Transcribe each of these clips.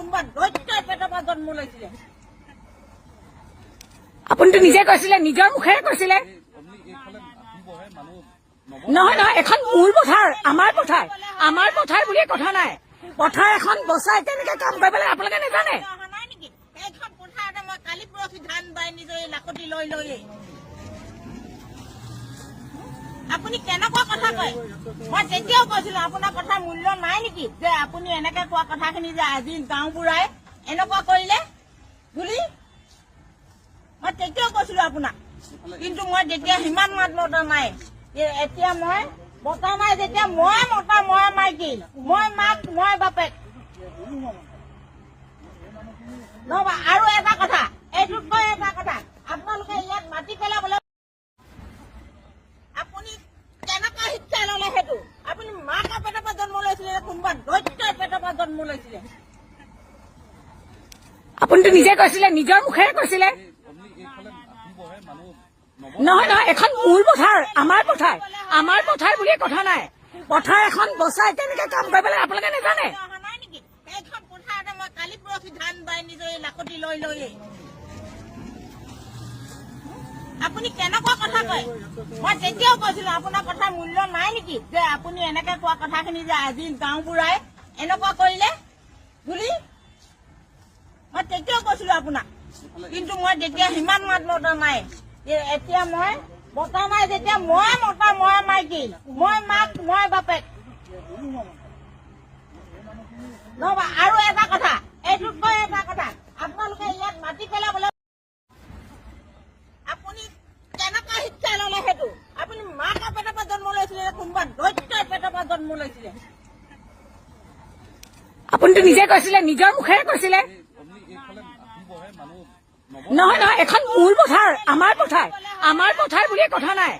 কোনোবা দৈত্যৰ পেটৰ পৰা জন্ম লৈছিলে। আপুনিতো নিজে কৈছিলে, নিজৰ মুখেৰে কৈছিলে। নহয় নহয়, এখন মোৰ পথাৰ, আমাৰ পথাৰ, আমাৰ পথাৰ বুলিয়ে কথা নাই। পথাৰ এখন বচাই কেনেকে কাম কৰিব লাগে আপোনালোকে নাজানে? নাই নেকি? সেইখন পথাৰতে মই কালি পৰহি ধান বাই নিজৰ লাকতি লৈ লৈয়ে। আপুনি কেনেকুৱা কথা কয়? মই তেতিয়াও কৈছিলো আপোনাৰ কথা মূল্য নাই নেকি, যে আপুনি এনেকে কোৱা কথাখিনি যে আজি গাঁওবুঢ়াই এনেকুৱা কৰিলে বুলি মই তেতিয়াও কৈছিলো আপোনাক। কিন্তু মই তেতিয়া সিমান মাত মতা নাই। এতিয়া মই মতা নাই, যেতিয়া মই মতা, মই মাইকী, মই মাক, মই বাপেক। নহবা আৰু এটা কথা, এইটোতকৈ এটা কথা, আপোনালোকে ইয়াত মাটি পেলাবলৈ আপুনি কেনেকুৱা শিক্ষা ললে? সেইটো আপুনি মাকৰ পেটৰ পৰা জন্ম লৈছিলে, কোনোবা দৈত্যৰ পেটৰ পৰা জন্ম লৈছিলে। আপুনিতো নিজে কৈছিলে, নিজৰ মুখেৰে কৈছিলে। নহয় নহয়, এখন মোৰ পথাৰ, আমাৰ পথাৰ, আমাৰ পথাৰ বুলিয়ে কথা নাই। পথাৰ এখন বচাই কেনেকে কাম কৰিব লাগে আপোনালোকে নাজানে? নাই নেকি? সেইখন পথাৰতে মই কালি পৰহি ধান বাই নিজৰ লাকতি লৈ লৈয়ে। আপুনি কেনেকুৱা কথা কয়? মই তেতিয়াও কৈছিলো আপোনাৰ কথা মূল্য নাই নেকি, যে আপুনি এনেকে কোৱা কথাখিনি যে আজি গাঁওবুঢ়াই এনেকুৱা কৰিলে বুলি মই তেতিয়াও কৈছিলো আপোনাক। কিন্তু মই তেতিয়া সিমান মাত মতা নাই। এতিয়া মই মতা নাই, যেতিয়া মই মতা, মই মাইকী, মই মাক, মই বাপেক। নহবা আৰু এটা কথা, এইটোতকৈ এটা কথা, আপোনালোকে ইয়াত মাটি পেলাবলৈ আপুনি কেনেকুৱা শিক্ষা ললে? সেইটো আপুনি মাকৰ পেটৰ পৰা জন্ম লৈছিলে, কোনোবা দৈত্যৰ পেটৰ পৰা জন্ম লৈছিলে। আপুনিতো নিজে কৈছিলে, নিজৰ মুখেৰে কৈছিলে। নহয় নহয়, এখন মোৰ পথাৰ, আমাৰ পথাৰ, আমাৰ পথাৰ বুলিয়ে কথা নাই।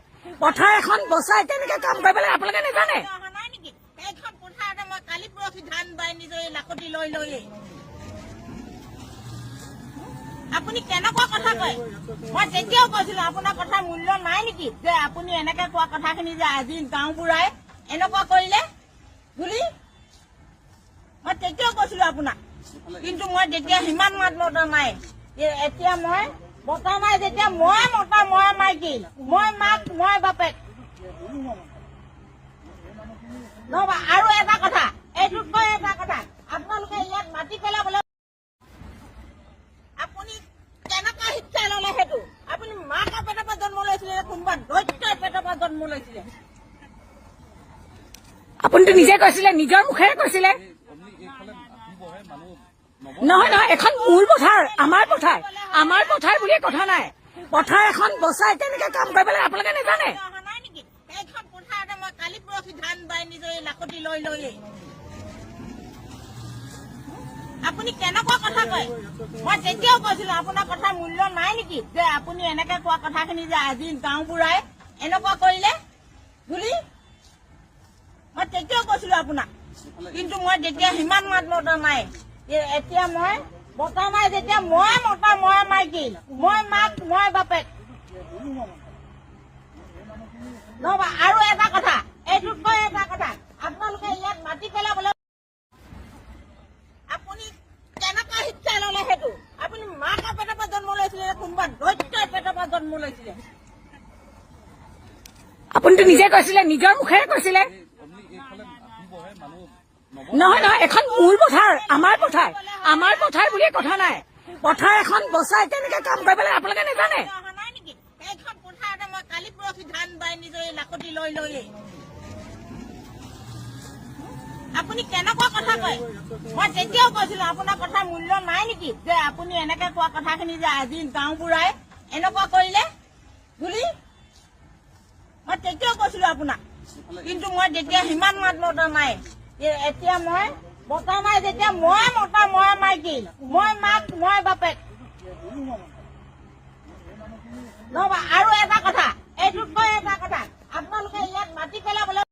পথাৰ এখন বচাই কেনেকে কাম কৰিব লাগে আপোনালোকে নাজানে? নাই নেকি? সেইখন পথাৰতে মই কালি পৰহি ধান বাই নিজৰ লাকতি লৈ লৈয়ে। আপুনি কেনেকুৱা কথা কয়? মই তেতিয়াও কৈছিলো আপোনাৰ কথা মূল্য নাই নেকি, যে আপুনি এনেকে কোৱা কথাখিনি যে আজি গাঁওবুঢ়াই এনেকুৱা কৰিলে বুলি মই তেতিয়াও কৈছিলো আপোনাক। কিন্তু মই তেতিয়া সিমান মাত মতা নাই। এতিয়া মই মতা নাই, যেতিয়া মই মতা, মই মাইকী, মই মাক, মই বাপেক। নহবা আৰু এটা কথা, এইটোতকৈ এটা কথা, আপোনালোকে ইয়াত মাটি পেলাবলৈ আপুনি কেনেকুৱা শিক্ষা ললে? সেইটো আপুনি মাকৰ পেটৰ পৰা জন্ম লৈছিলে, কোনোবা দৈত্যৰ পেটৰ পৰা জন্ম লৈছিলে। আপুনিতো নিজে কৈছিলে, নিজৰ মুখেৰে কৈছিলে। নহয় নহয়, এখন মোৰ পথাৰ, আমাৰ পথাৰ, আমাৰ পথাৰ বুলিয়ে কথা নাই। পথাৰ এখন বচাই কেনেকে কাম কৰিব লাগে আপোনালোকে নাজানে? নাই নেকি? সেইখন পথাৰতে মই কালি পৰহি ধান বাই নিজৰ লাকতি লৈ লৈয়ে। আপুনি কেনেকুৱা কথা কয়? মই তেতিয়াও কৈছিলো আপোনাৰ কথা মূল্য নাই নেকি, যে আপুনি এনেকে কোৱা কথাখিনি যে আজি গাঁওবুঢ়াই এনেকুৱা কৰিলে বুলি মই তেতিয়াও কৈছিলো আপোনাক। কিন্তু মই তেতিয়া সিমান মাত মতা নাই। এতিয়া মই মতা নাই, যেতিয়া মই মতা, মই মাইকী, মই মাক, মই বাপেক। নহবা আৰু এটা কথা, এইটোতকৈ এটা কথা, আপোনালোকে ইয়াত মাটি পেলাবলৈ আপুনি কেনেকুৱা শিক্ষা ললে? সেইটো আপুনি মাকৰ পেটৰ পৰা জন্ম লৈছিলে, কোনোবা দৈত্যৰ পেটৰ পৰা জন্ম লৈছিলে। আপুনিতো নিজে কৈছিলে, নিজৰ মুখেৰে কৈছিলে। নহয় নহয়, এখন মোৰ পথাৰ, আমাৰ পথাৰ, আমাৰ পথাৰ বুলিয়ে কথা নাই। পথাৰ এখন বচাই কেনেকে কাম কৰিব লাগে আপোনালোকে নাজানে? নাই নেকি? সেইখন পথাৰতে মই কালি পৰহি ধান বাই নিজৰ লাকতি লৈ লৈয়ে। আপুনি কেনেকুৱা কথা কয়? মই তেতিয়াও কৈছিলো আপোনাৰ কথা মূল্য নাই নেকি, যে আপুনি এনেকে কোৱা কথাখিনি যে আজি গাঁওবুঢ়াই এনেকুৱা কৰিলে বুলি মই তেতিয়াও কৈছিলো আপোনাক। কিন্তু মই তেতিয়া সিমান মাত মতা নাই। এতিয়া মই মতা নাই, যেতিয়া মই মতা, মই মাইকী, মই মাক, মই বাপেক। নহবা আৰু এটা কথা, এইটোতকৈ এটা কথা, আপোনালোকে ইয়াত মাটি পেলাবলৈ